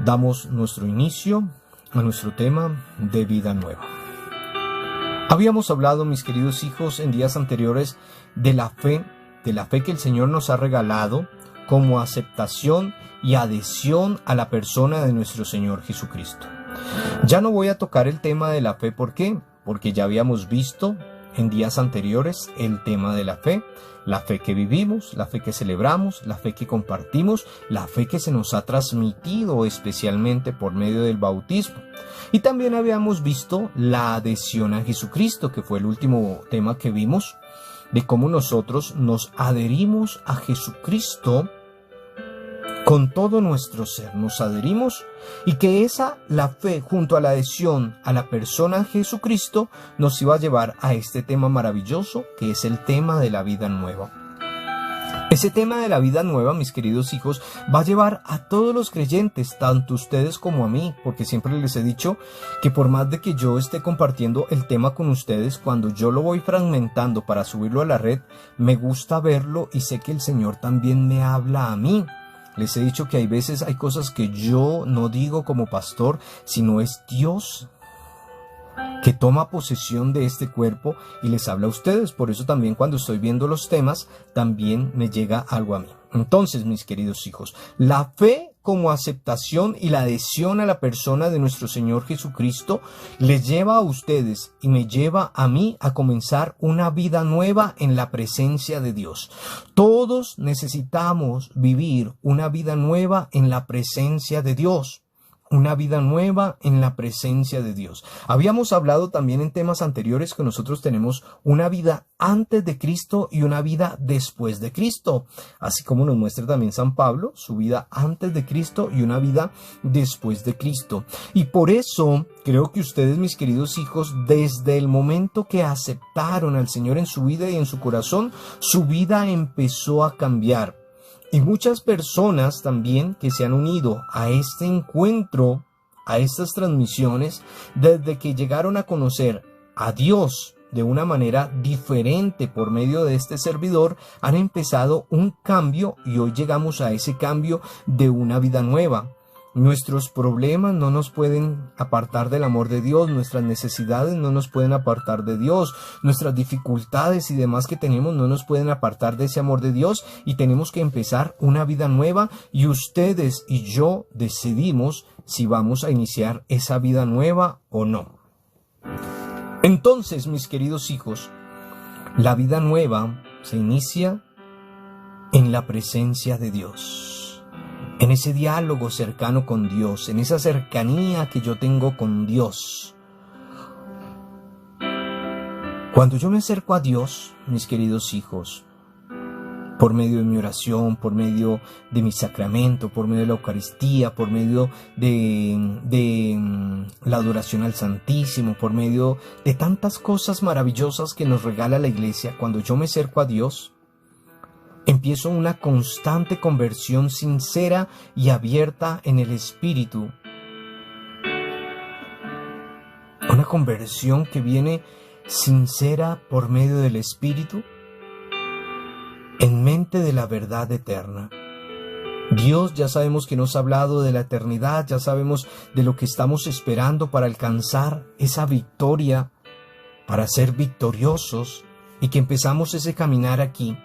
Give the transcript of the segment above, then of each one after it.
Damos nuestro inicio a nuestro tema de vida nueva. Habíamos hablado, mis queridos hijos, en días anteriores de la fe que el Señor nos ha regalado como aceptación y adhesión a la persona de nuestro Señor Jesucristo. Ya no voy a tocar el tema de la fe, ¿por qué? Porque ya habíamos visto en días anteriores el tema de la fe que vivimos, la fe que celebramos, la fe que compartimos, la fe que se nos ha transmitido especialmente por medio del bautismo. Y también habíamos visto la adhesión a Jesucristo, que fue el último tema que vimos, de cómo nosotros nos adherimos a Jesucristo con todo nuestro ser, nos adherimos, y que la fe junto a la adhesión a la persona de Jesucristo nos iba a llevar a este tema maravilloso que es el tema de la vida nueva. Ese tema de la vida nueva, mis queridos hijos, va a llevar a todos los creyentes, tanto ustedes como a mí, porque siempre les he dicho que por más de que yo esté compartiendo el tema con ustedes, cuando yo lo voy fragmentando para subirlo a la red, me gusta verlo y sé que el Señor también me habla a mí. Les he dicho que hay veces hay cosas que yo no digo como pastor, sino es Dios que toma posesión de este cuerpo y les habla a ustedes. Por eso también cuando estoy viendo los temas, también me llega algo a mí. Entonces, mis queridos hijos, la fe como aceptación y la adhesión a la persona de nuestro Señor Jesucristo les lleva a ustedes y me lleva a mí a comenzar una vida nueva en la presencia de Dios. Todos necesitamos vivir una vida nueva en la presencia de Dios. Una vida nueva en la presencia de Dios. Habíamos hablado también en temas anteriores que nosotros tenemos una vida antes de Cristo y una vida después de Cristo. Así como nos muestra también San Pablo, su vida antes de Cristo y una vida después de Cristo. Y por eso creo que ustedes, mis queridos hijos, desde el momento que aceptaron al Señor en su vida y en su corazón, su vida empezó a cambiar. Y muchas personas también que se han unido a este encuentro, a estas transmisiones, desde que llegaron a conocer a Dios de una manera diferente por medio de este servidor, han empezado un cambio y hoy llegamos a ese cambio de una vida nueva. Nuestros problemas no nos pueden apartar del amor de Dios, nuestras necesidades no nos pueden apartar de Dios, nuestras dificultades y demás que tenemos no nos pueden apartar de ese amor de Dios, y tenemos que empezar una vida nueva, y ustedes y yo decidimos si vamos a iniciar esa vida nueva o no. Entonces, mis queridos hijos, la vida nueva se inicia en la presencia de Dios. En ese diálogo cercano con Dios, en esa cercanía que yo tengo con Dios. Cuando yo me acerco a Dios, mis queridos hijos, por medio de mi oración, por medio de mi sacramento, por medio de la Eucaristía, por medio de la adoración al Santísimo, por medio de tantas cosas maravillosas que nos regala la Iglesia, cuando yo me acerco a Dios, empiezo una constante conversión sincera y abierta en el Espíritu. Una conversión que viene sincera por medio del Espíritu, en mente de la verdad eterna. Dios ya sabemos que nos ha hablado de la eternidad, ya sabemos de lo que estamos esperando para alcanzar esa victoria, para ser victoriosos, y que empezamos ese caminar aquí.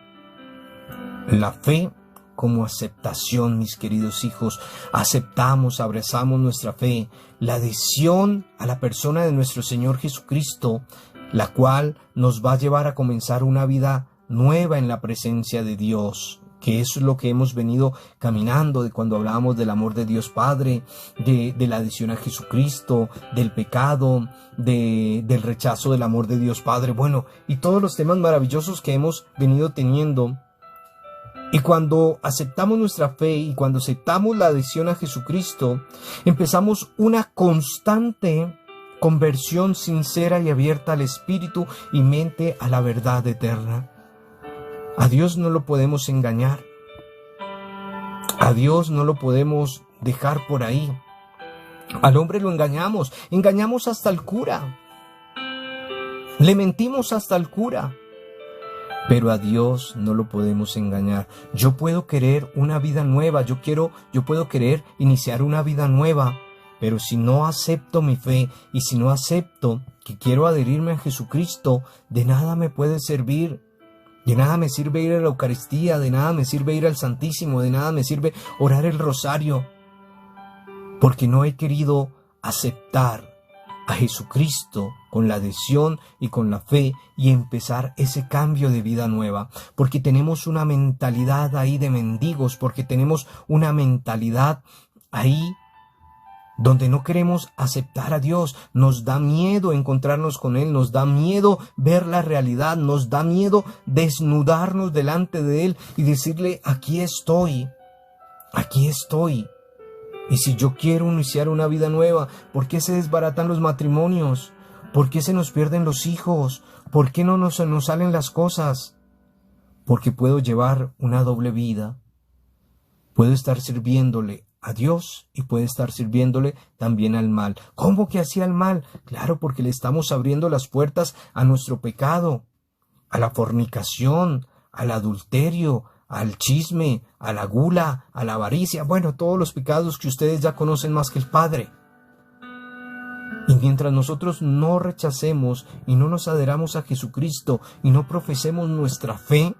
La fe como aceptación, mis queridos hijos, aceptamos, abrazamos nuestra fe, la adhesión a la persona de nuestro Señor Jesucristo, la cual nos va a llevar a comenzar una vida nueva en la presencia de Dios, que es lo que hemos venido caminando de cuando hablábamos del amor de Dios Padre, de la adhesión a Jesucristo, del pecado, del rechazo del amor de Dios Padre, bueno, y todos los temas maravillosos que hemos venido teniendo. Y cuando aceptamos nuestra fe y cuando aceptamos la adhesión a Jesucristo, empezamos una constante conversión sincera y abierta al Espíritu y mente a la verdad eterna. A Dios no lo podemos engañar. A Dios no lo podemos dejar por ahí. Al hombre lo engañamos hasta el cura. Le mentimos hasta el cura. Pero a Dios no lo podemos engañar. Yo puedo querer una vida nueva, yo puedo querer iniciar una vida nueva, pero si no acepto mi fe y si no acepto que quiero adherirme a Jesucristo, de nada me puede servir. De nada me sirve ir a la Eucaristía, de nada me sirve ir al Santísimo, de nada me sirve orar el rosario, porque no he querido aceptar a Jesucristo con la adhesión y con la fe y empezar ese cambio de vida nueva, porque tenemos una mentalidad ahí de mendigos, porque tenemos una mentalidad ahí donde no queremos aceptar a Dios. Nos da miedo encontrarnos con Él, nos da miedo ver la realidad, nos da miedo desnudarnos delante de Él y decirle: aquí estoy, aquí estoy. Y si yo quiero iniciar una vida nueva, ¿por qué se desbaratan los matrimonios? ¿Por qué se nos pierden los hijos? ¿Por qué no nos salen las cosas? Porque puedo llevar una doble vida. Puedo estar sirviéndole a Dios y puede estar sirviéndole también al mal. ¿Cómo que hacía el mal? Claro, porque le estamos abriendo las puertas a nuestro pecado, a la fornicación, al adulterio, al chisme, a la gula, a la avaricia, bueno, todos los pecados que ustedes ya conocen más que el Padre. Y mientras nosotros no rechacemos y no nos adheramos a Jesucristo y no profesemos nuestra fe,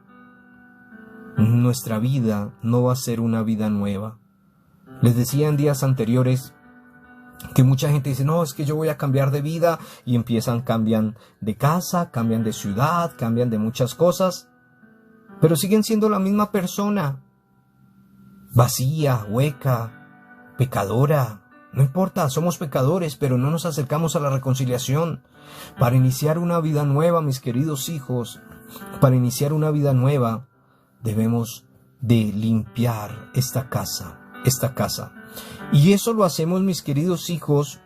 nuestra vida no va a ser una vida nueva. Les decía en días anteriores que mucha gente dice: no, es que yo voy a cambiar de vida, y cambian de casa, cambian de ciudad, cambian de muchas cosas, pero siguen siendo la misma persona, vacía, hueca, pecadora. No importa, somos pecadores, pero no nos acercamos a la reconciliación. Para iniciar una vida nueva, mis queridos hijos, para iniciar una vida nueva, debemos de limpiar esta casa. Y eso lo hacemos, mis queridos hijos,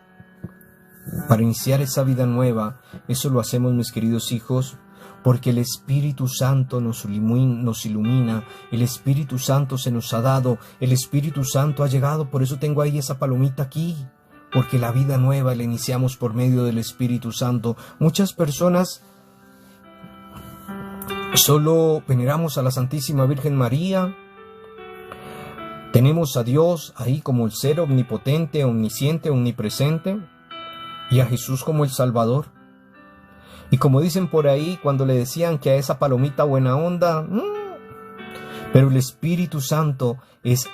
para iniciar esa vida nueva. Eso lo hacemos, mis queridos hijos, porque el Espíritu Santo nos ilumina, el Espíritu Santo se nos ha dado, el Espíritu Santo ha llegado. Por eso tengo ahí esa palomita aquí, porque la vida nueva la iniciamos por medio del Espíritu Santo. Muchas personas solo veneramos a la Santísima Virgen María, tenemos a Dios ahí como el ser omnipotente, omnisciente, omnipresente, y a Jesús como el Salvador. Y como dicen por ahí, cuando le decían que a esa palomita buena onda, pero el Espíritu Santo es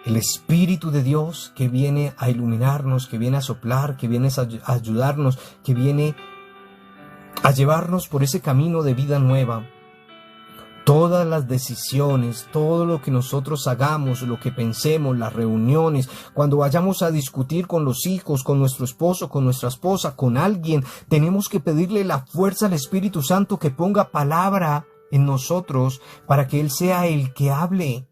el Espíritu de Dios que viene a iluminarnos, que viene a soplar, que viene a ayudarnos, que viene a llevarnos por ese camino de vida nueva. Todas las decisiones, todo lo que nosotros hagamos, lo que pensemos, las reuniones, cuando vayamos a discutir con los hijos, con nuestro esposo, con nuestra esposa, con alguien, tenemos que pedirle la fuerza al Espíritu Santo que ponga palabra en nosotros para que Él sea el que hable.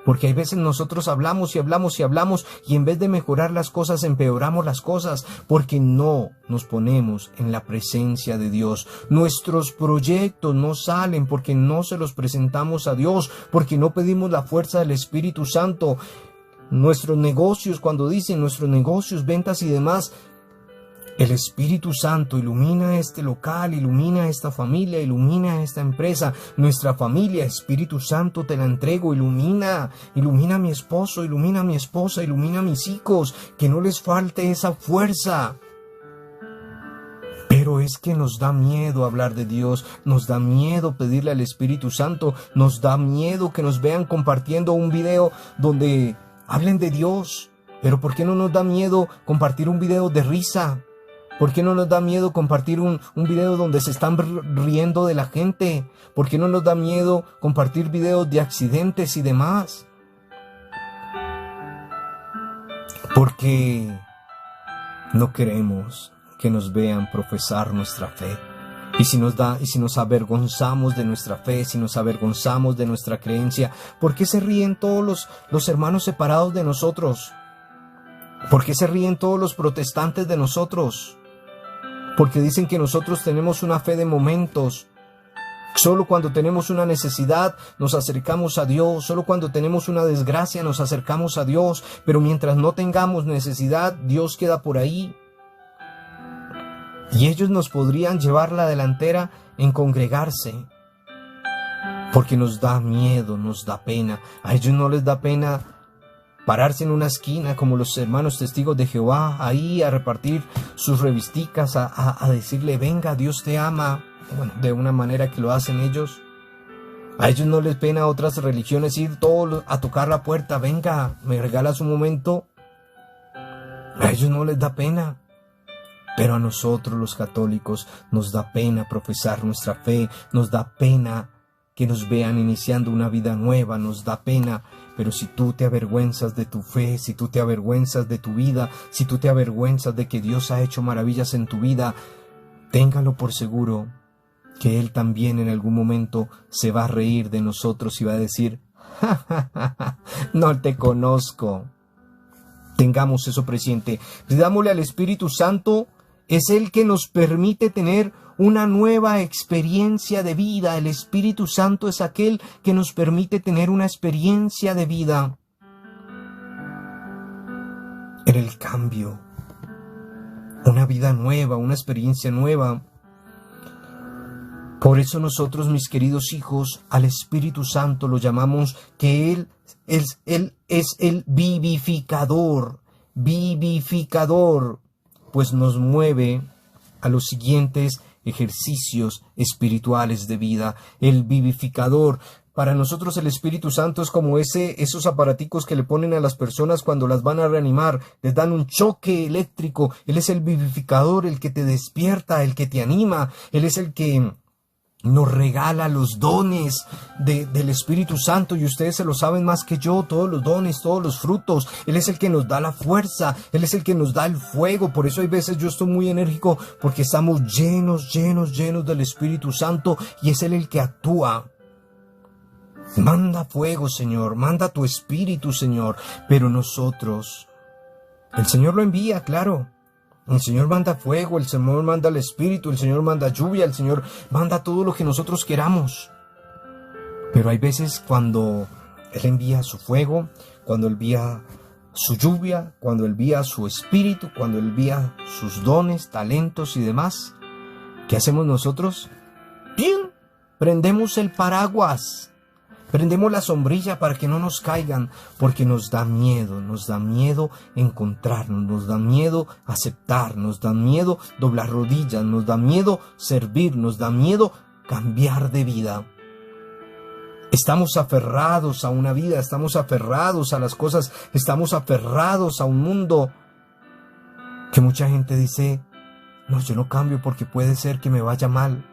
Porque hay veces nosotros hablamos y hablamos y hablamos y en vez de mejorar las cosas empeoramos las cosas porque no nos ponemos en la presencia de Dios. Nuestros proyectos no salen porque no se los presentamos a Dios, porque no pedimos la fuerza del Espíritu Santo. Nuestros negocios, cuando dicen nuestros negocios, ventas y demás, el Espíritu Santo ilumina este local, ilumina esta familia, ilumina esta empresa, nuestra familia. Espíritu Santo, te la entrego, ilumina a mi esposo, ilumina a mi esposa, ilumina a mis hijos, que no les falte esa fuerza. Pero es que nos da miedo hablar de Dios, nos da miedo pedirle al Espíritu Santo, nos da miedo que nos vean compartiendo un video donde hablen de Dios. Pero ¿por qué no nos da miedo compartir un video de risa? ¿Por qué no nos da miedo compartir un video donde se están riendo de la gente? ¿Por qué no nos da miedo compartir videos de accidentes y demás? Porque no queremos que nos vean profesar nuestra fe. Y si nos avergonzamos de nuestra fe, si nos avergonzamos de nuestra creencia, ¿por qué se ríen todos los hermanos separados de nosotros? ¿Por qué se ríen todos los protestantes de nosotros? Porque dicen que nosotros tenemos una fe de momentos. Solo cuando tenemos una necesidad nos acercamos a Dios. Solo cuando tenemos una desgracia nos acercamos a Dios. Pero mientras no tengamos necesidad, Dios queda por ahí. Y ellos nos podrían llevar la delantera en congregarse. porque nos da miedo, nos da pena. A ellos no les da pena pararse en una esquina como los hermanos testigos de Jehová, ahí a repartir sus revisticas, a decirle, venga, Dios te ama, bueno, de una manera que lo hacen ellos. A ellos no les pena a otras religiones ir todos a tocar la puerta, venga, me regalas un momento. A ellos no les da pena. Pero a nosotros los católicos nos da pena profesar nuestra fe, nos da pena que nos vean iniciando una vida nueva, nos da pena. Pero si tú te avergüenzas de tu fe, si tú te avergüenzas de tu vida, si tú te avergüenzas de que Dios ha hecho maravillas en tu vida, téngalo por seguro que Él también en algún momento se va a reír de nosotros y va a decir, ¡ja, ja, ja, ja! No te conozco. Tengamos eso presente. Pidámosle al Espíritu Santo. Es el que nos permite tener una nueva experiencia de vida. El Espíritu Santo es aquel que nos permite tener una experiencia de vida en el cambio. Una vida nueva, una experiencia nueva. Por eso nosotros, mis queridos hijos, al Espíritu Santo lo llamamos que Él es el vivificador. Vivificador. Pues nos mueve a los siguientes ejercicios espirituales de vida. El vivificador. Para nosotros el Espíritu Santo es como esos aparaticos que le ponen a las personas cuando las van a reanimar. Les dan un choque eléctrico. Él es el vivificador, el que te despierta, el que te anima. Él es el que nos regala los dones del Espíritu Santo, y ustedes se lo saben más que yo, todos los dones, todos los frutos. Él es el que nos da la fuerza, Él es el que nos da el fuego. Por eso hay veces yo estoy muy enérgico, porque estamos llenos del Espíritu Santo, y es Él el que actúa. Manda fuego, Señor, manda tu Espíritu, Señor. Pero nosotros, el Señor lo envía, claro. El Señor manda fuego, el Señor manda el Espíritu, el Señor manda lluvia, el Señor manda todo lo que nosotros queramos. Pero hay veces cuando Él envía su fuego, cuando Él envía su lluvia, cuando Él envía su Espíritu, cuando Él envía sus dones, talentos y demás, ¿qué hacemos nosotros? ¡Pim! Prendemos el paraguas. Prendemos la sombrilla para que no nos caigan, porque nos da miedo encontrarnos, nos da miedo aceptar, nos da miedo doblar rodillas, nos da miedo servir, nos da miedo cambiar de vida. Estamos aferrados a una vida, estamos aferrados a las cosas, estamos aferrados a un mundo que mucha gente dice, no, yo no cambio porque puede ser que me vaya mal.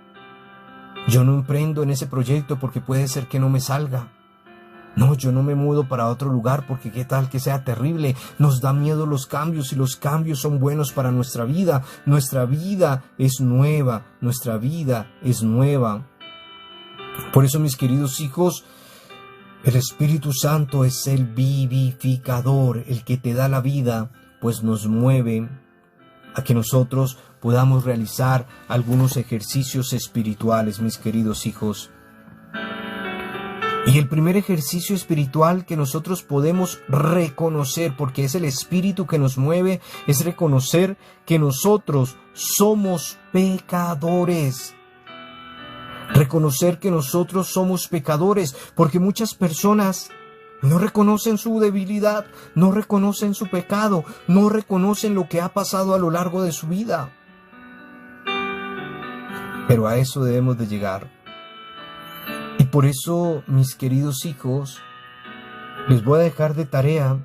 Yo no emprendo en ese proyecto porque puede ser que no me salga. No, yo no me mudo para otro lugar porque qué tal que sea terrible. Nos da miedo los cambios, y los cambios son buenos para nuestra vida. Nuestra vida es nueva, nuestra vida es nueva. Por eso, mis queridos hijos, el Espíritu Santo es el vivificador, el que te da la vida, pues nos mueve a que nosotros podamos realizar algunos ejercicios espirituales, mis queridos hijos. Y el primer ejercicio espiritual que nosotros podemos reconocer, porque es el Espíritu que nos mueve, es reconocer que nosotros somos pecadores. Reconocer que nosotros somos pecadores, porque muchas personas no reconocen su debilidad, no reconocen su pecado, no reconocen lo que ha pasado a lo largo de su vida. Pero a eso debemos de llegar. Y por eso, mis queridos hijos, les voy a dejar de tarea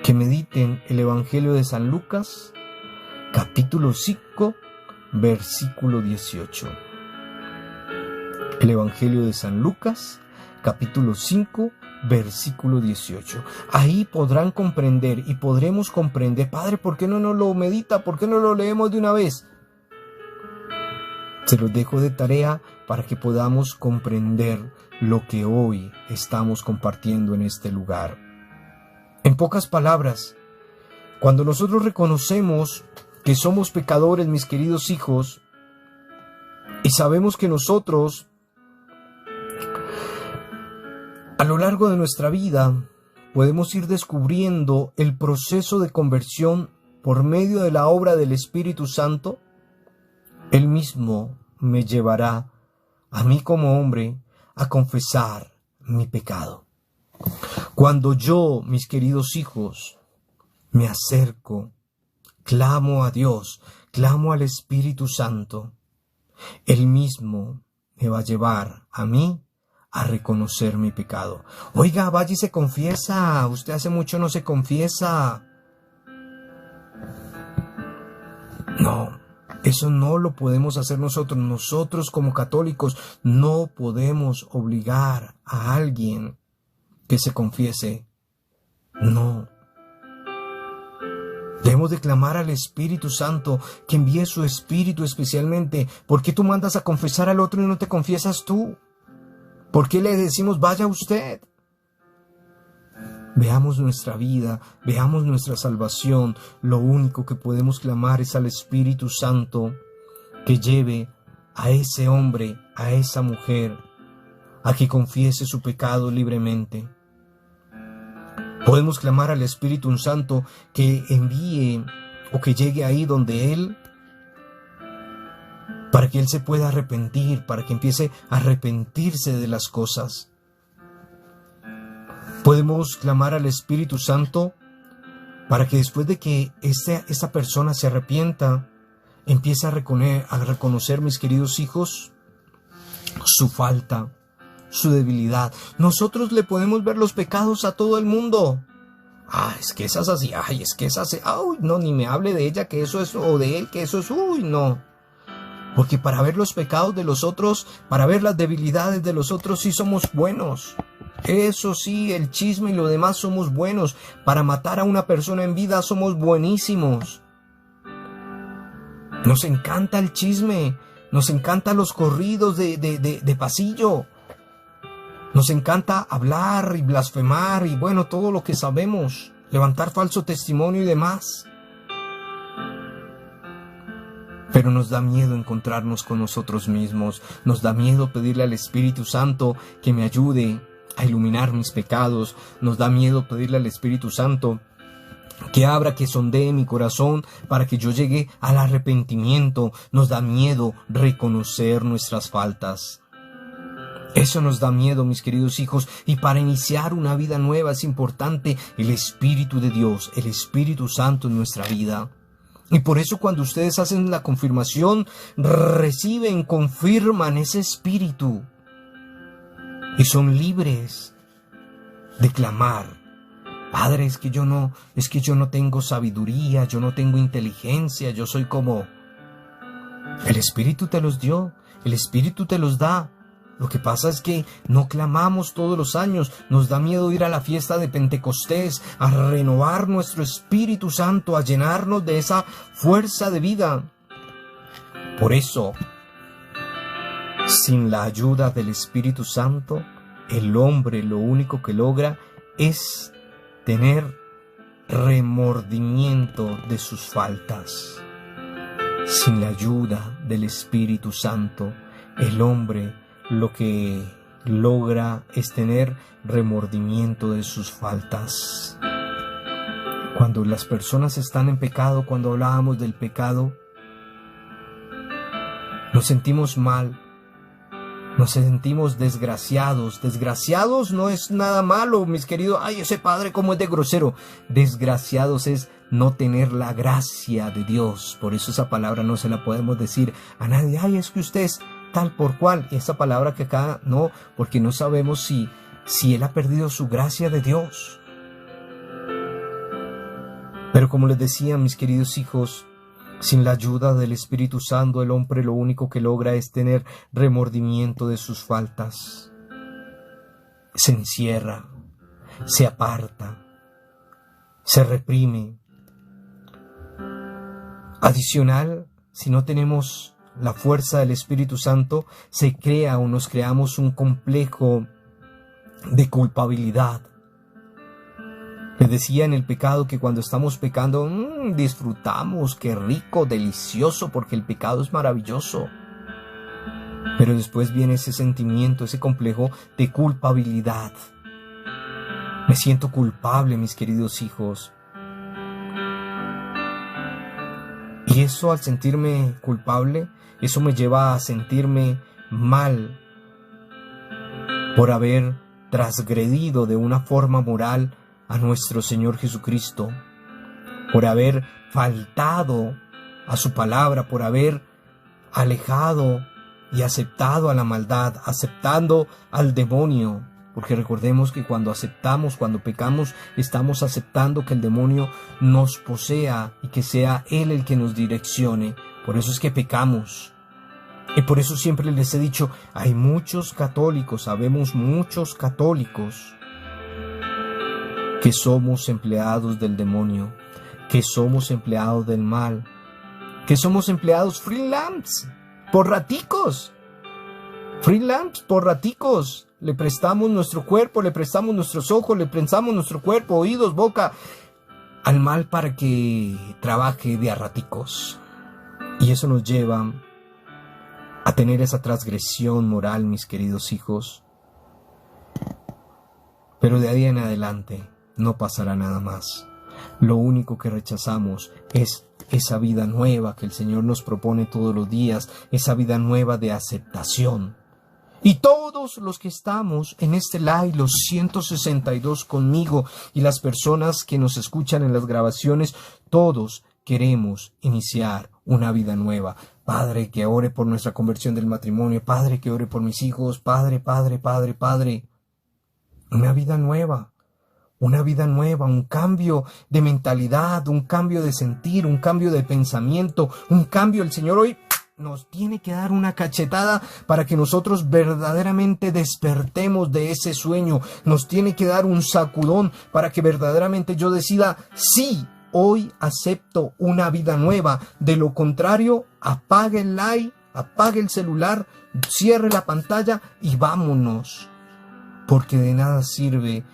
que mediten el Evangelio de San Lucas, capítulo 5, versículo 18. El Evangelio de San Lucas, capítulo 5, versículo 18. Ahí podrán comprender y podremos comprender. Padre, ¿por qué no nos lo medita? ¿Por qué no lo leemos de una vez? Se los dejo de tarea para que podamos comprender lo que hoy estamos compartiendo en este lugar. En pocas palabras, cuando nosotros reconocemos que somos pecadores, mis queridos hijos, y sabemos que nosotros, a lo largo de nuestra vida, podemos ir descubriendo el proceso de conversión por medio de la obra del Espíritu Santo. Él mismo me llevará, a mí como hombre, a confesar mi pecado. Cuando yo, mis queridos hijos, me acerco, clamo a Dios, clamo al Espíritu Santo, Él mismo me va a llevar a mí a reconocer mi pecado. Oiga, vaya y se confiesa. Usted hace mucho no se confiesa. No, eso no lo podemos hacer nosotros. Nosotros como católicos no podemos obligar a alguien que se confiese. No. Debemos de clamar al Espíritu Santo que envíe su Espíritu especialmente. ¿Por qué tú mandas a confesar al otro y no te confiesas tú? ¿Por qué le decimos vaya usted? Veamos nuestra vida, veamos nuestra salvación. Lo único que podemos clamar es al Espíritu Santo que lleve a ese hombre, a esa mujer, a que confiese su pecado libremente. Podemos clamar al Espíritu Santo que envíe o que llegue ahí donde Él, para que Él se pueda arrepentir, para que empiece a arrepentirse de las cosas. Podemos clamar al Espíritu Santo para que después de que esta persona se arrepienta, empiece a reconocer, mis queridos hijos, su falta, su debilidad. Nosotros le podemos ver los pecados a todo el mundo. Es que esa es así, es que esa es, no, ni me hable de ella que eso es, o de él que eso es, no. Porque para ver los pecados de los otros, para ver las debilidades de los otros, sí somos buenos. Eso sí, el chisme y lo demás somos buenos. Para matar a una persona en vida somos buenísimos. Nos encanta el chisme, nos encantan los corridos de pasillo. Nos encanta hablar y blasfemar y bueno, todo lo que sabemos, levantar falso testimonio y demás. Pero nos da miedo encontrarnos con nosotros mismos, nos da miedo pedirle al Espíritu Santo que me ayude a iluminar mis pecados, nos da miedo pedirle al Espíritu Santo que abra, que sondee mi corazón para que yo llegue al arrepentimiento, nos da miedo reconocer nuestras faltas. Eso nos da miedo, mis queridos hijos, y para iniciar una vida nueva es importante el Espíritu de Dios, el Espíritu Santo en nuestra vida. Y por eso cuando ustedes hacen la confirmación, confirman ese Espíritu. Y son libres de clamar. Padre, es que yo no tengo sabiduría, yo no tengo inteligencia, yo soy como... El Espíritu te los dio, el Espíritu te los da. Lo que pasa es que no clamamos todos los años, nos da miedo ir a la fiesta de Pentecostés, a renovar nuestro Espíritu Santo, a llenarnos de esa fuerza de vida. Por eso, sin la ayuda del Espíritu Santo, el hombre lo único que logra es tener remordimiento de sus faltas. Sin la ayuda del Espíritu Santo, el hombre lo que logra es tener remordimiento de sus faltas. Cuando las personas están en pecado, cuando hablábamos del pecado, nos sentimos mal, nos sentimos desgraciados. Desgraciados no es nada malo, mis queridos. Ese padre cómo es de grosero. Desgraciados es no tener la gracia de Dios. Por eso esa palabra no se la podemos decir a nadie. Es que usted es tal por cual. Y esa palabra que acá no, porque no sabemos si él ha perdido su gracia de Dios. Pero como les decía, mis queridos hijos, sin la ayuda del Espíritu Santo, el hombre lo único que logra es tener remordimiento de sus faltas. Se encierra, se aparta, se reprime. Adicional, si no tenemos la fuerza del Espíritu Santo, se crea o nos creamos un complejo de culpabilidad. Les decía en el pecado que cuando estamos pecando, disfrutamos, qué rico, delicioso, porque el pecado es maravilloso. Pero después viene ese sentimiento, ese complejo de culpabilidad. Me siento culpable, mis queridos hijos. Y eso, al sentirme culpable, eso me lleva a sentirme mal por haber transgredido de una forma moral a nuestro Señor Jesucristo, por haber faltado a su palabra, por haber alejado y aceptado a la maldad, aceptando al demonio. Porque recordemos que cuando pecamos, estamos aceptando que el demonio nos posea y que sea él el que nos direccione. Por eso es que pecamos. Y por eso siempre les he dicho, hay muchos católicos, sabemos muchos católicos, que somos empleados del demonio, que somos empleados del mal, que somos empleados freelance, por raticos. Freelance, por raticos. Le prestamos nuestro cuerpo, le prestamos nuestros ojos, le prestamos nuestro cuerpo, oídos, boca, al mal para que trabaje de a raticos. Y eso nos lleva a tener esa transgresión moral, mis queridos hijos. Pero de ahí en adelante no pasará nada más. Lo único que rechazamos es esa vida nueva que el Señor nos propone todos los días, esa vida nueva de aceptación. Y todos los que estamos en este live, los 162 conmigo y las personas que nos escuchan en las grabaciones, todos queremos iniciar una vida nueva. Padre, que ore por nuestra conversión del matrimonio. Padre, que ore por mis hijos. Padre. Una vida nueva, un cambio de mentalidad, un cambio de sentir, un cambio de pensamiento, un cambio. El Señor hoy nos tiene que dar una cachetada para que nosotros verdaderamente despertemos de ese sueño. Nos tiene que dar un sacudón para que verdaderamente yo decida, sí, hoy acepto una vida nueva. De lo contrario, apague el live, apague el celular, cierre la pantalla y vámonos. Porque de nada sirve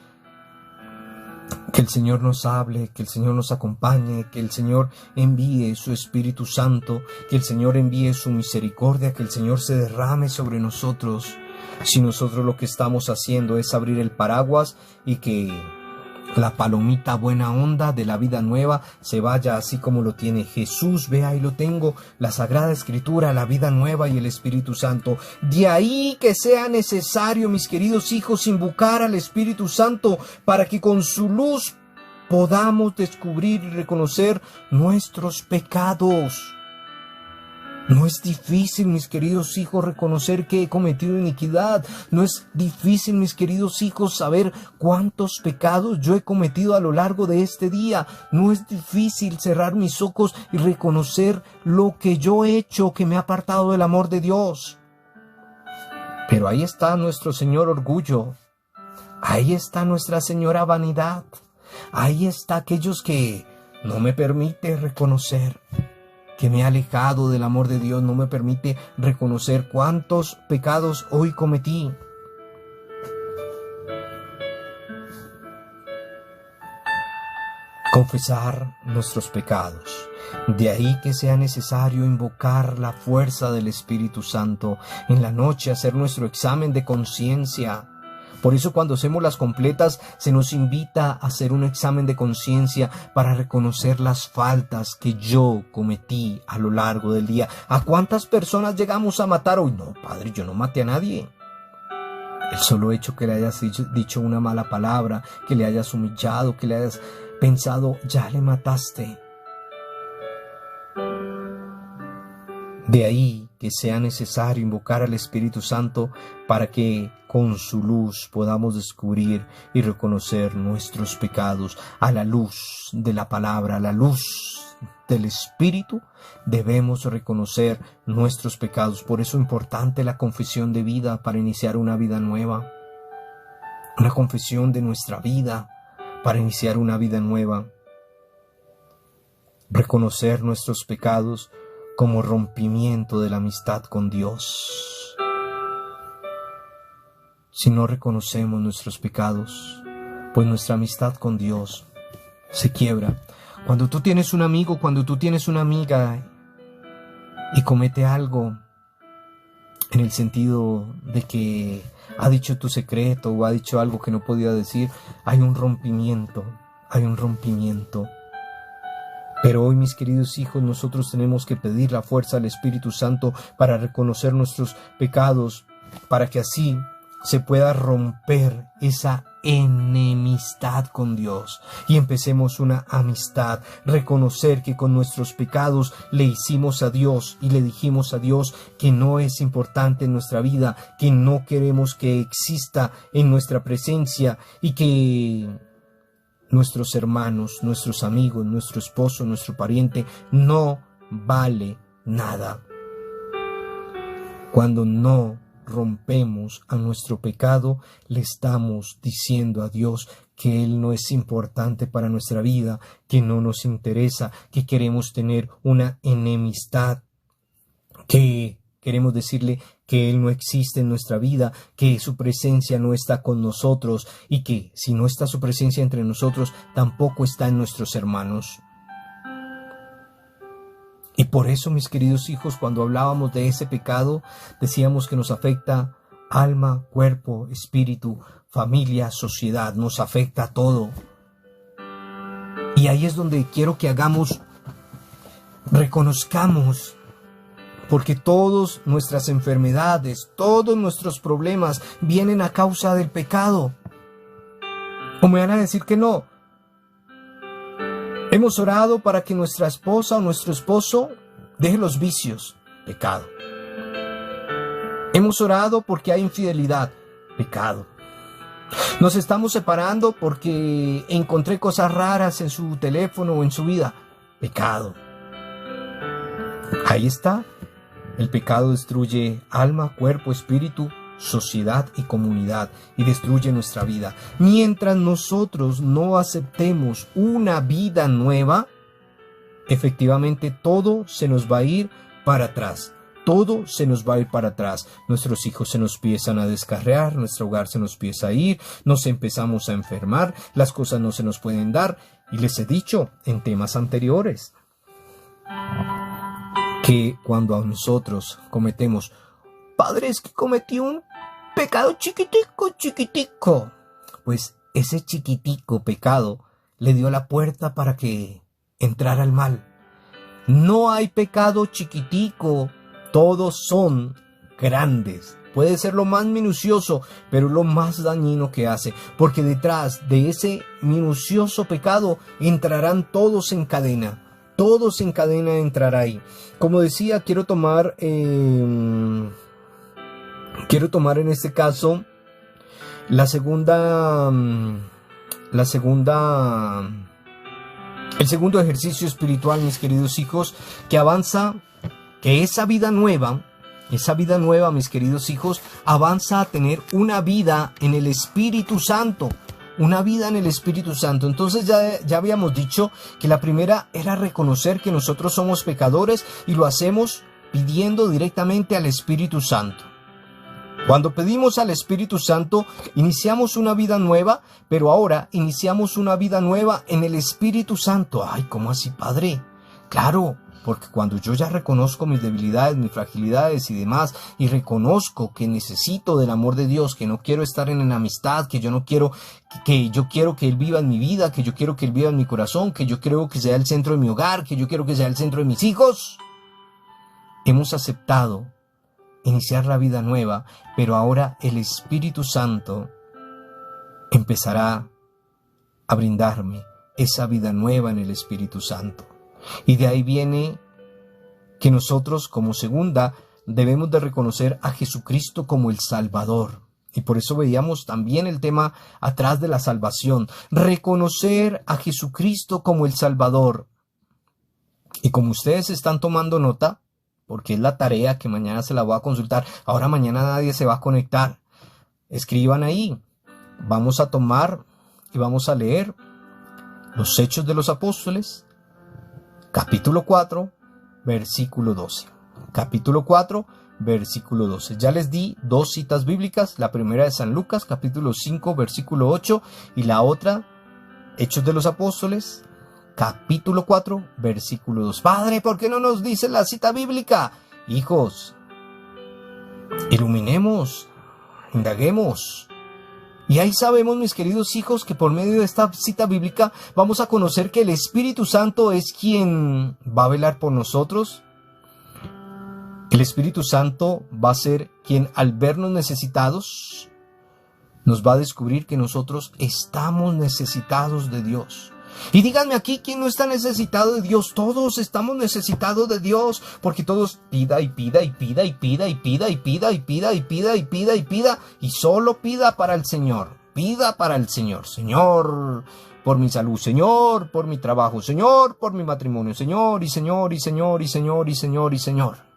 que el Señor nos hable, que el Señor nos acompañe, que el Señor envíe su Espíritu Santo, que el Señor envíe su misericordia, que el Señor se derrame sobre nosotros, si nosotros lo que estamos haciendo es abrir el paraguas y que la palomita buena onda de la vida nueva se vaya así como lo tiene Jesús. Ve, ahí lo tengo, la Sagrada Escritura, la vida nueva y el Espíritu Santo. De ahí que sea necesario, mis queridos hijos, invocar al Espíritu Santo para que con su luz podamos descubrir y reconocer nuestros pecados. No es difícil, mis queridos hijos, reconocer que he cometido iniquidad. No es difícil, mis queridos hijos, saber cuántos pecados yo he cometido a lo largo de este día. No es difícil cerrar mis ojos y reconocer lo que yo he hecho que me ha apartado del amor de Dios. Pero ahí está nuestro Señor orgullo. Ahí está nuestra señora vanidad. Ahí está aquellos que no me permite reconocer que me ha alejado del amor de Dios, no me permite reconocer cuántos pecados hoy cometí. Confesar nuestros pecados. De ahí que sea necesario invocar la fuerza del Espíritu Santo. En la noche hacer nuestro examen de conciencia. Por eso cuando hacemos las completas se nos invita a hacer un examen de conciencia para reconocer las faltas que yo cometí a lo largo del día. ¿A cuántas personas llegamos a matar hoy? No, Padre, yo no maté a nadie. El solo hecho que le hayas dicho una mala palabra, que le hayas humillado, que le hayas pensado, ya le mataste. De ahí que sea necesario invocar al Espíritu Santo para que con su luz podamos descubrir y reconocer nuestros pecados. A la luz de la palabra, a la luz del Espíritu, debemos reconocer nuestros pecados. Por eso es importante la confesión de vida para iniciar una vida nueva. Una confesión de nuestra vida para iniciar una vida nueva. Reconocer nuestros pecados como rompimiento de la amistad con Dios. Si no reconocemos nuestros pecados, pues nuestra amistad con Dios se quiebra. Cuando tú tienes un amigo, cuando tú tienes una amiga y comete algo en el sentido de que ha dicho tu secreto o ha dicho algo que no podía decir, hay un rompimiento. Pero hoy, mis queridos hijos, nosotros tenemos que pedir la fuerza al Espíritu Santo para reconocer nuestros pecados, para que así se pueda romper esa enemistad con Dios y empecemos una amistad, reconocer que con nuestros pecados le hicimos a Dios y le dijimos a Dios que no es importante en nuestra vida, que no queremos que exista en nuestra presencia y que nuestros hermanos, nuestros amigos, nuestro esposo, nuestro pariente no vale nada. Cuando no rompemos a nuestro pecado, le estamos diciendo a Dios que Él no es importante para nuestra vida, que no nos interesa, que queremos tener una enemistad, que queremos decirle que Él no existe en nuestra vida, que su presencia no está con nosotros y que si no está su presencia entre nosotros, tampoco está en nuestros hermanos. Y por eso, mis queridos hijos, cuando hablábamos de ese pecado, decíamos que nos afecta alma, cuerpo, espíritu, familia, sociedad, nos afecta a todo. Y ahí es donde quiero que reconozcamos, porque todas nuestras enfermedades, todos nuestros problemas vienen a causa del pecado. ¿O me van a decir que no? Hemos orado para que nuestra esposa o nuestro esposo deje los vicios, pecado. Hemos orado porque hay infidelidad, pecado. Nos estamos separando porque encontré cosas raras en su teléfono o en su vida, pecado. Ahí está. El pecado destruye alma, cuerpo, espíritu, sociedad y comunidad y destruye nuestra vida. Mientras nosotros no aceptemos una vida nueva, efectivamente todo se nos va a ir para atrás. Todo se nos va a ir para atrás. Nuestros hijos se nos empiezan a descarriar, nuestro hogar se nos empieza a ir, nos empezamos a enfermar, las cosas no se nos pueden dar. Y les he dicho en temas anteriores que cuando nosotros cometemos, Padre, es que cometí un pecado chiquitico, pues ese chiquitico pecado le dio la puerta para que entrara el mal. No hay pecado chiquitico, todos son grandes. Puede ser lo más minucioso, pero lo más dañino que hace, porque detrás de ese minucioso pecado entrarán todos en cadena. Todos en cadena entrará ahí. Como decía, quiero tomar en este caso el segundo ejercicio espiritual, mis queridos hijos, que avanza, que esa vida nueva, mis queridos hijos, avanza a tener una vida en el Espíritu Santo. Una vida en el Espíritu Santo. Entonces ya habíamos dicho que la primera era reconocer que nosotros somos pecadores y lo hacemos pidiendo directamente al Espíritu Santo. Cuando pedimos al Espíritu Santo, iniciamos una vida nueva, pero ahora iniciamos una vida nueva en el Espíritu Santo. Ay, ¿cómo así, Padre? Claro, porque cuando yo ya reconozco mis debilidades, mis fragilidades y demás, y reconozco que necesito del amor de Dios, que no quiero estar en enemistad, que yo quiero que Él viva en mi vida, que yo quiero que Él viva en mi corazón, que yo quiero que sea el centro de mi hogar, que yo quiero que sea el centro de mis hijos, hemos aceptado iniciar la vida nueva, pero ahora el Espíritu Santo empezará a brindarme esa vida nueva en el Espíritu Santo. Y de ahí viene que nosotros, como segunda, debemos de reconocer a Jesucristo como el Salvador. Y por eso veíamos también el tema atrás de la salvación. Reconocer a Jesucristo como el Salvador. Y como ustedes están tomando nota, porque es la tarea que mañana se la voy a consultar. Ahora mañana nadie se va a conectar. Escriban ahí. Vamos a tomar y vamos a leer los Hechos de los Apóstoles, capítulo 4, versículo 12. Capítulo 4, versículo 12. Ya les di dos citas bíblicas. La primera de San Lucas, capítulo 5, versículo 8. Y la otra, Hechos de los Apóstoles, capítulo 4, versículo 2. Padre, ¿por qué no nos dice la cita bíblica? Hijos, iluminemos, indaguemos. Y ahí sabemos, mis queridos hijos, que por medio de esta cita bíblica vamos a conocer que el Espíritu Santo es quien va a velar por nosotros. El Espíritu Santo va a ser quien, al vernos necesitados, nos va a descubrir que nosotros estamos necesitados de Dios. Y díganme aquí, ¿quién no está necesitado de Dios? Todos estamos necesitados de Dios, porque todos pida y pida y pida y pida y pida y pida y pida y pida y pida y pida, y solo pida para el Señor. Pida para el Señor. Señor, por mi salud. Señor, por mi trabajo. Señor, por mi matrimonio. Señor, y Señor, y Señor, y Señor, y Señor, y Señor.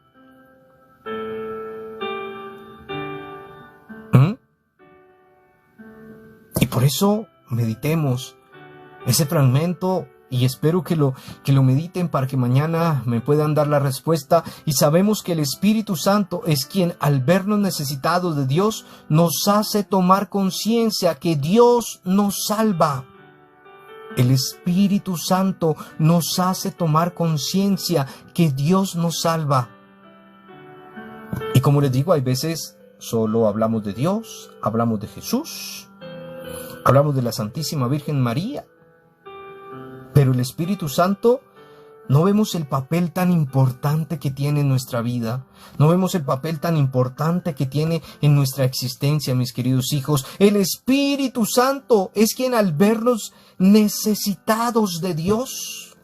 Y por eso meditemos ese fragmento y espero que lo mediten para que mañana me puedan dar la respuesta. Y sabemos que el Espíritu Santo es quien, al vernos necesitados de Dios, nos hace tomar conciencia que Dios nos salva. El Espíritu Santo nos hace tomar conciencia que Dios nos salva. Y como les digo, hay veces solo hablamos de Dios, hablamos de Jesús, hablamos de la Santísima Virgen María. Pero el Espíritu Santo, no vemos el papel tan importante que tiene en nuestra vida. No vemos el papel tan importante que tiene en nuestra existencia, mis queridos hijos. El Espíritu Santo es quien, al vernos necesitados de Dios,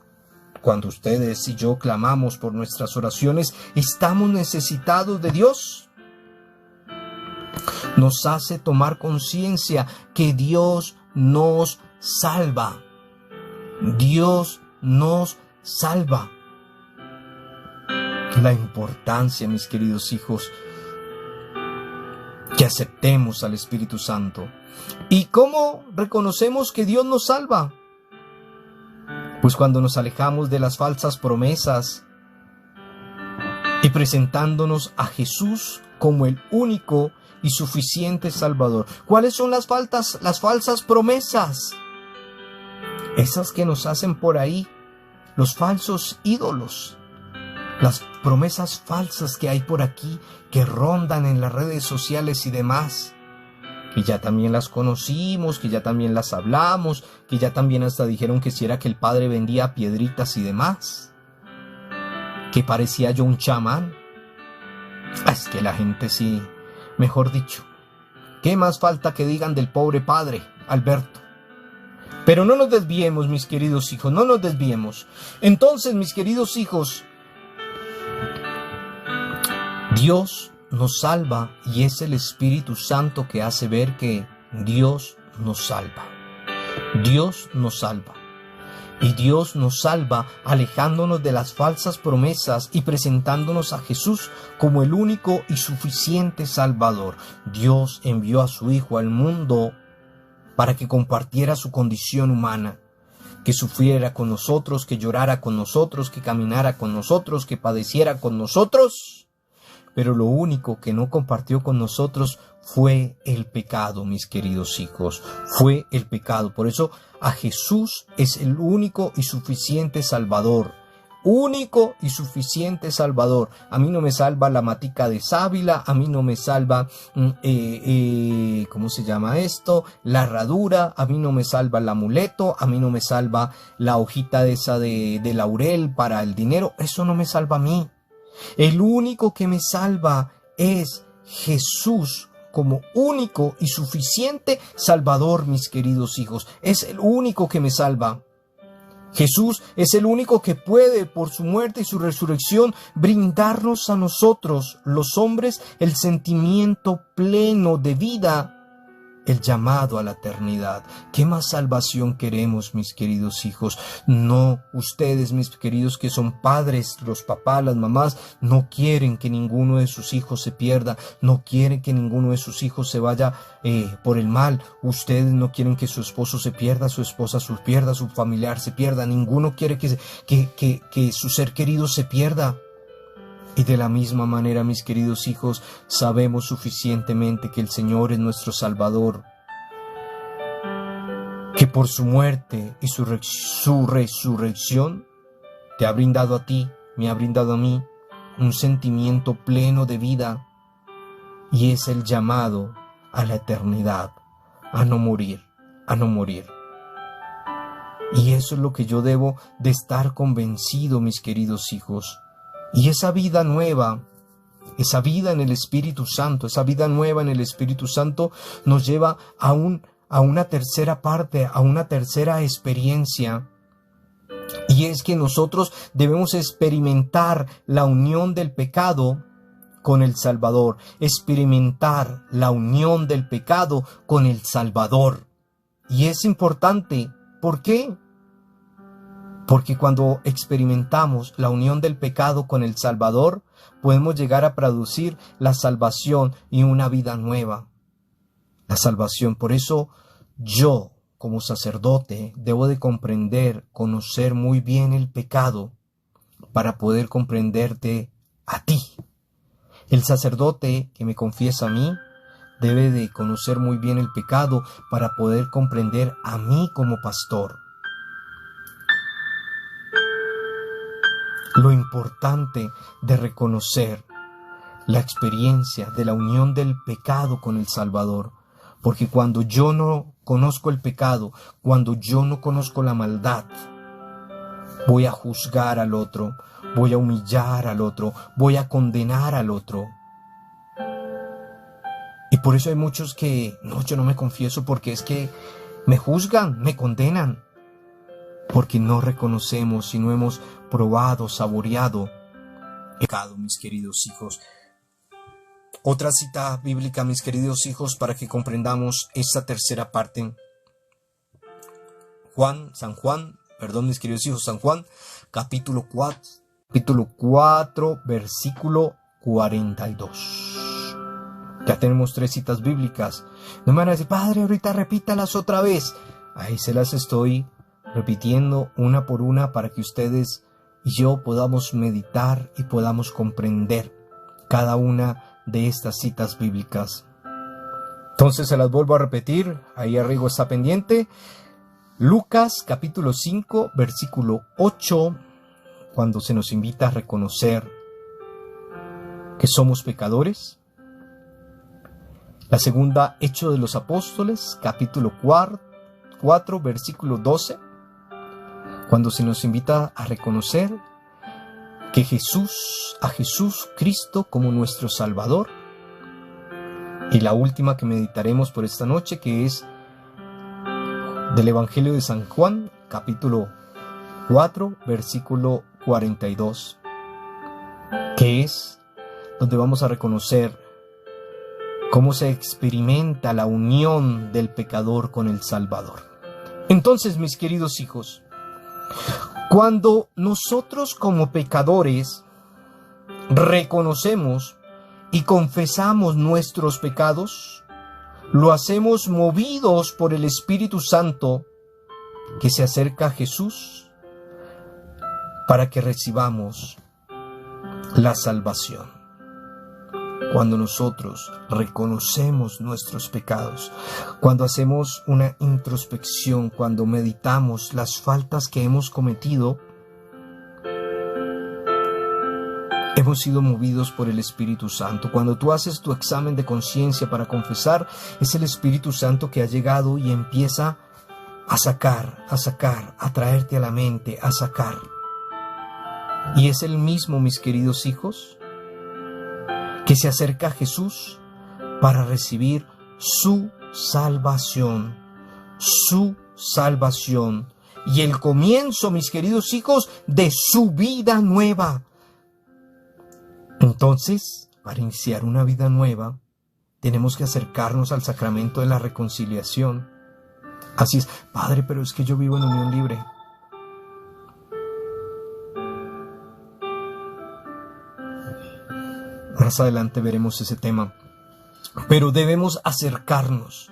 cuando ustedes y yo clamamos por nuestras oraciones, estamos necesitados de Dios. Nos hace tomar conciencia que Dios nos salva. Dios nos salva. La importancia, mis queridos hijos, que aceptemos al Espíritu Santo. ¿Y cómo reconocemos que Dios nos salva? Pues cuando nos alejamos de las falsas promesas y presentándonos a Jesús como el único y suficiente Salvador. ¿Cuáles son las falsas promesas? Esas que nos hacen por ahí los falsos ídolos, las promesas falsas que hay por aquí, que rondan en las redes sociales y demás, que ya también las conocimos, que ya también las hablamos, que ya también hasta dijeron que si era que el padre vendía piedritas y demás, que parecía yo un chamán. Es que la gente sí, mejor dicho, ¿qué más falta que digan del pobre padre Alberto? Pero no nos desviemos, mis queridos hijos, no nos desviemos. Entonces, mis queridos hijos, Dios nos salva y es el Espíritu Santo que hace ver que Dios nos salva. Dios nos salva. Y Dios nos salva alejándonos de las falsas promesas y presentándonos a Jesús como el único y suficiente Salvador. Dios envió a su Hijo al mundo para que compartiera su condición humana, que sufriera con nosotros, que llorara con nosotros, que caminara con nosotros, que padeciera con nosotros. Pero lo único que no compartió con nosotros fue el pecado, mis queridos hijos, fue el pecado. Por eso a Jesús es el único y suficiente Salvador. Único y suficiente Salvador. A mí no me salva la matica de sábila, a mí no me salva, ¿cómo se llama esto? La herradura, a mí no me salva el amuleto, a mí no me salva la hojita esa de laurel para el dinero, eso no me salva a mí. El único que me salva es Jesús como único y suficiente Salvador, mis queridos hijos. Es el único que me salva. Jesús es el único que puede, por su muerte y su resurrección, brindarnos a nosotros, los hombres, el sentimiento pleno de vida, el llamado a la eternidad. ¿Qué más salvación queremos, mis queridos hijos? No, ustedes, mis queridos, que son padres, los papás, las mamás, no quieren que ninguno de sus hijos se pierda, no quieren que ninguno de sus hijos se vaya por el mal. Ustedes no quieren que su esposo se pierda, su esposa se pierda, su familiar se pierda, ninguno quiere que su ser querido se pierda. Y de la misma manera, mis queridos hijos, sabemos suficientemente que el Señor es nuestro Salvador, que por su muerte y su resurrección te ha brindado a ti, me ha brindado a mí, un sentimiento pleno de vida, y es el llamado a la eternidad, a no morir, a no morir. Y eso es lo que yo debo de estar convencido, mis queridos hijos. Y esa vida nueva esa vida en el Espíritu Santo, esa vida nueva en el Espíritu Santo nos lleva a una tercera parte, a una tercera experiencia. Y es que nosotros debemos experimentar la unión del pecado con el Salvador, experimentar la unión del pecado con el Salvador. Y es importante, ¿por qué? Porque cuando experimentamos la unión del pecado con el Salvador, podemos llegar a producir la salvación y una vida nueva. La salvación, por eso yo, como sacerdote, debo de comprender, conocer muy bien el pecado para poder comprenderte a ti. El sacerdote que me confiesa a mí debe de conocer muy bien el pecado para poder comprender a mí como pastor. Lo importante de reconocer la experiencia de la unión del pecado con el Salvador. Porque cuando yo no conozco el pecado, cuando yo no conozco la maldad, voy a juzgar al otro, voy a humillar al otro, voy a condenar al otro. Y por eso hay muchos que, no, yo no me confieso porque es que me juzgan, me condenan. Porque no reconocemos y no hemos probado, saboreado el pecado, mis queridos hijos. Otra cita bíblica, mis queridos hijos, para que comprendamos esta tercera parte. San Juan, mis queridos hijos, San Juan, capítulo 4, versículo 42. Ya tenemos 3 citas bíblicas. No me van a decir, Padre, ahorita repítalas otra vez. Ahí se las estoy repitiendo una por una para que ustedes y yo podamos meditar y podamos comprender cada una de estas citas bíblicas. Entonces se las vuelvo a repetir, ahí arriba está pendiente. Lucas capítulo 5, versículo 8, cuando se nos invita a reconocer que somos pecadores. La segunda, Hechos de los Apóstoles, capítulo 4, versículo 12, cuando se nos invita a reconocer que a Jesús Cristo como nuestro Salvador. Y la última que meditaremos por esta noche, que es del Evangelio de San Juan, capítulo 4, versículo 42, que es donde vamos a reconocer cómo se experimenta la unión del pecador con el Salvador. Entonces, mis queridos hijos, cuando nosotros como pecadores reconocemos y confesamos nuestros pecados, lo hacemos movidos por el Espíritu Santo que se acerca a Jesús para que recibamos la salvación. Cuando nosotros reconocemos nuestros pecados, cuando hacemos una introspección, cuando meditamos las faltas que hemos cometido, hemos sido movidos por el Espíritu Santo. Cuando tú haces tu examen de conciencia para confesar, es el Espíritu Santo que ha llegado y empieza a sacar, a traerte a la mente, a sacar. Y es el mismo, mis queridos hijos, que se acerca a Jesús para recibir su salvación y el comienzo, mis queridos hijos, de su vida nueva. Entonces, para iniciar una vida nueva, tenemos que acercarnos al sacramento de la reconciliación. Así es, Padre, pero es que yo vivo en unión libre. Más adelante veremos ese tema. Pero debemos acercarnos.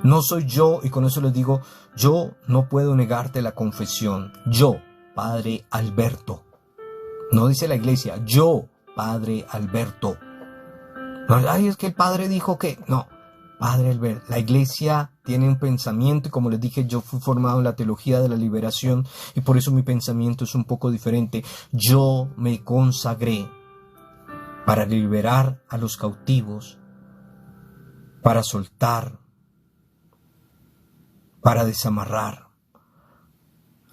No soy yo, y con eso les digo, yo no puedo negarte la confesión. Yo, Padre Alberto. No dice la iglesia, yo, Padre Alberto. No, ay, es que el Padre dijo que... No, Padre Alberto. La iglesia tiene un pensamiento, y como les dije, yo fui formado en la teología de la liberación, y por eso mi pensamiento es un poco diferente. Yo me consagré para liberar a los cautivos, para soltar, para desamarrar,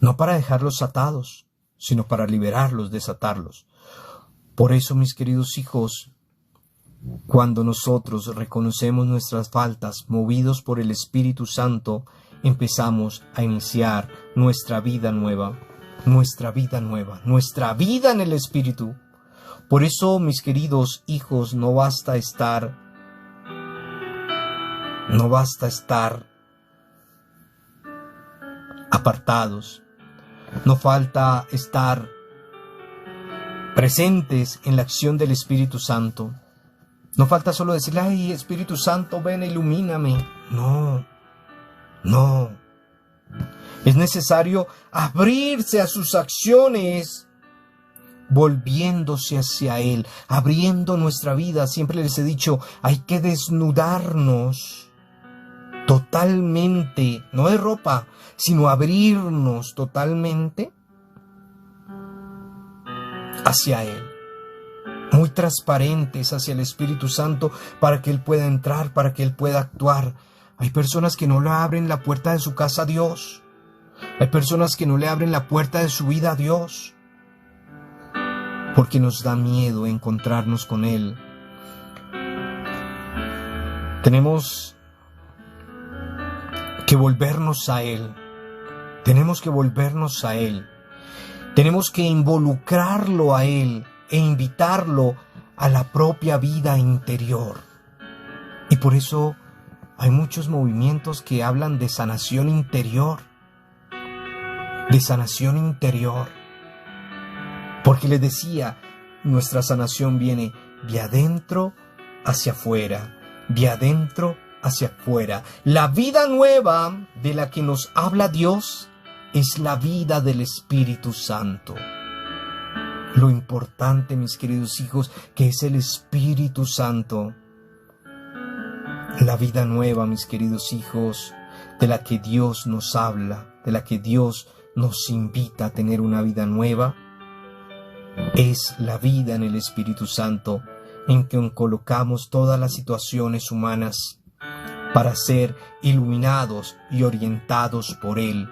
no para dejarlos atados, sino para liberarlos, desatarlos. Por eso, mis queridos hijos, Cuando nosotros reconocemos nuestras faltas, movidos por el Espíritu Santo, empezamos a iniciar nuestra vida nueva, nuestra vida en el Espíritu. Por eso, mis queridos hijos, no basta estar apartados, no falta estar presentes en la acción del Espíritu Santo. No falta solo decirle, ay, Espíritu Santo, ven, ilumíname. No. Es necesario abrirse a sus acciones, volviéndose hacia Él, abriendo nuestra vida. Siempre les he dicho, hay que desnudarnos totalmente, no de ropa, sino abrirnos totalmente hacia Él. Muy transparentes hacia el Espíritu Santo para que Él pueda entrar, para que Él pueda actuar. Hay personas que no le abren la puerta de su casa a Dios. Hay personas que no le abren la puerta de su vida a Dios porque nos da miedo encontrarnos con Él. Tenemos que volvernos a Él. Tenemos que volvernos a Él. Tenemos que involucrarlo a Él e invitarlo a la propia vida interior. Y por eso hay muchos movimientos que hablan de sanación interior. De sanación interior. Porque les decía, nuestra sanación viene de adentro hacia afuera. De adentro hacia afuera. La vida nueva de la que nos habla Dios es la vida del Espíritu Santo. Lo importante, mis queridos hijos, que es el Espíritu Santo. La vida nueva, mis queridos hijos, de la que Dios nos habla, de la que Dios nos invita a tener una vida nueva, es la vida en el Espíritu Santo, en que colocamos todas las situaciones humanas para ser iluminados y orientados por Él.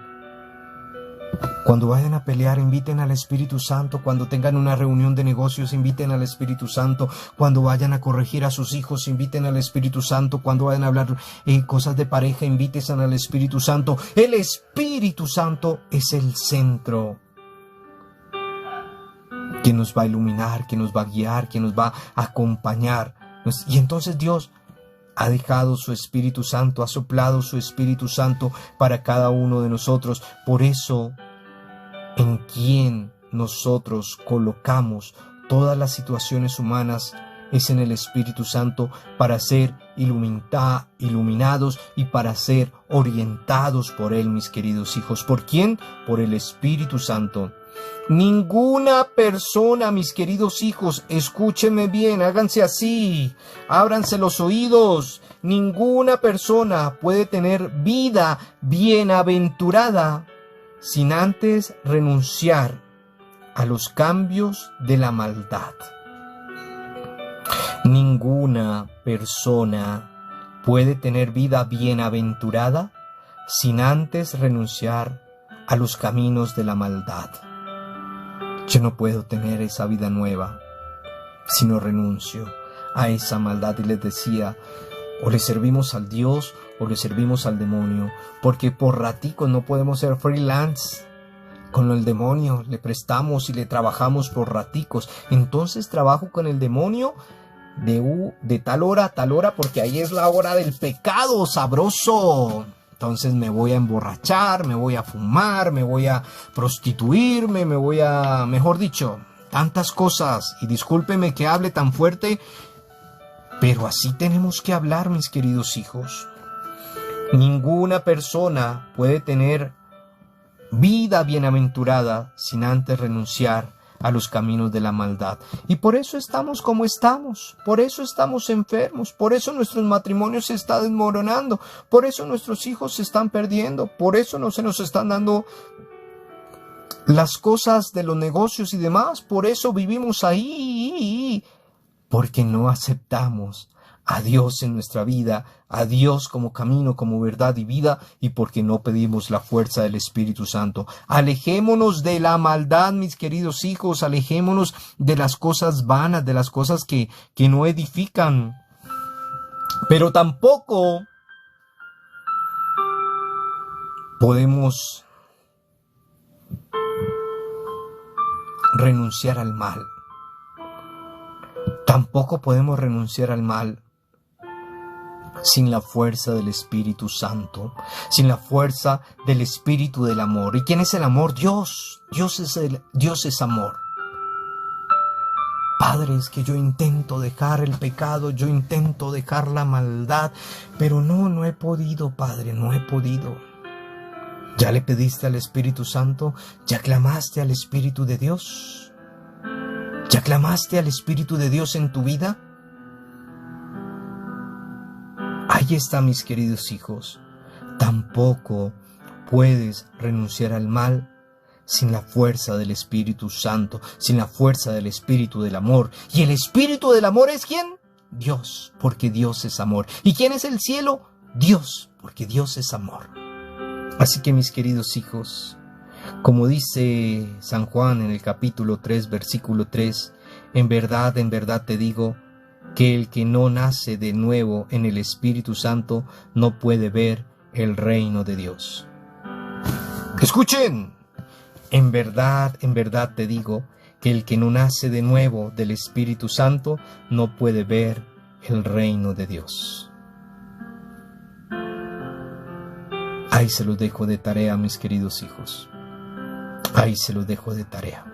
Cuando vayan a pelear, inviten al Espíritu Santo. Cuando tengan una reunión de negocios, inviten al Espíritu Santo. Cuando vayan a corregir a sus hijos, inviten al Espíritu Santo. Cuando vayan a hablar cosas de pareja, inviten al Espíritu Santo. El Espíritu Santo es el centro que nos va a iluminar, que nos va a guiar, que nos va a acompañar. Y entonces Dios ha dejado su Espíritu Santo, ha soplado su Espíritu Santo para cada uno de nosotros. Por eso, en quien nosotros colocamos todas las situaciones humanas es en el Espíritu Santo para ser iluminados y para ser orientados por Él, mis queridos hijos. ¿Por quién? Por el Espíritu Santo. Ninguna persona, mis queridos hijos, escúchenme bien, háganse así, ábranse los oídos. Ninguna persona puede tener vida bienaventurada sin antes renunciar a los cambios de la maldad. Ninguna persona puede tener vida bienaventurada sin antes renunciar a los caminos de la maldad. Yo no puedo tener esa vida nueva si no renuncio a esa maldad. Y les decía, o le servimos al Dios o le servimos al demonio, porque por raticos no podemos ser freelance. Con el demonio le prestamos y le trabajamos por raticos. Entonces trabajo con el demonio de tal hora a tal hora, porque ahí es la hora del pecado sabroso. Entonces me voy a emborrachar, me voy a fumar, me voy a prostituirme, me voy a, mejor dicho, tantas cosas. Y discúlpeme que hable tan fuerte, pero así tenemos que hablar, mis queridos hijos. Ninguna persona puede tener vida bienaventurada sin antes renunciar a los caminos de la maldad. Y por eso estamos como estamos, por eso estamos enfermos, por eso nuestros matrimonios se están desmoronando, por eso nuestros hijos se están perdiendo, por eso no se nos están dando las cosas de los negocios y demás, por eso vivimos ahí, porque no aceptamos a Dios en nuestra vida, a Dios como camino, como verdad y vida, y porque no pedimos la fuerza del Espíritu Santo. Alejémonos de la maldad, mis queridos hijos, alejémonos de las cosas vanas, de las cosas que no edifican. Pero tampoco podemos renunciar al mal. Tampoco podemos renunciar al mal sin la fuerza del Espíritu Santo, sin la fuerza del Espíritu del amor. ¿Y quién es el amor? Dios. Dios es amor. Padre, es que yo intento dejar el pecado, yo intento dejar la maldad, pero no he podido, Padre, no he podido. ¿Ya le pediste al Espíritu Santo? ¿Ya clamaste al Espíritu de Dios? ¿Ya clamaste al Espíritu de Dios en tu vida? Ahí está, mis queridos hijos. Tampoco puedes renunciar al mal sin la fuerza del Espíritu Santo, sin la fuerza del Espíritu del amor. ¿Y el Espíritu del amor es quién? Dios, porque Dios es amor. ¿Y quién es el cielo? Dios, porque Dios es amor. Así que, mis queridos hijos, como dice San Juan en el capítulo 3, versículo 3, en verdad te digo que el que no nace de nuevo en el Espíritu Santo no puede ver el reino de Dios. ¡Escuchen! En verdad te digo que el que no nace de nuevo del Espíritu Santo no puede ver el reino de Dios. Ahí se los dejo de tarea, mis queridos hijos. Ahí se los dejo de tarea.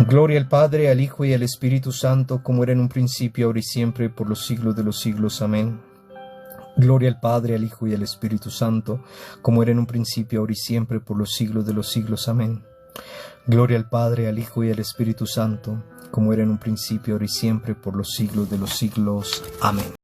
Gloria al Padre, al Hijo y al Espíritu Santo, como era en un principio, ahora y siempre, por los siglos de los siglos. Amén. Gloria al Padre, al Hijo y al Espíritu Santo, como era en un principio, ahora y siempre, por los siglos de los siglos. Amén. Gloria al Padre, al Hijo y al Espíritu Santo, como era en un principio, ahora y siempre, por los siglos de los siglos. Amén.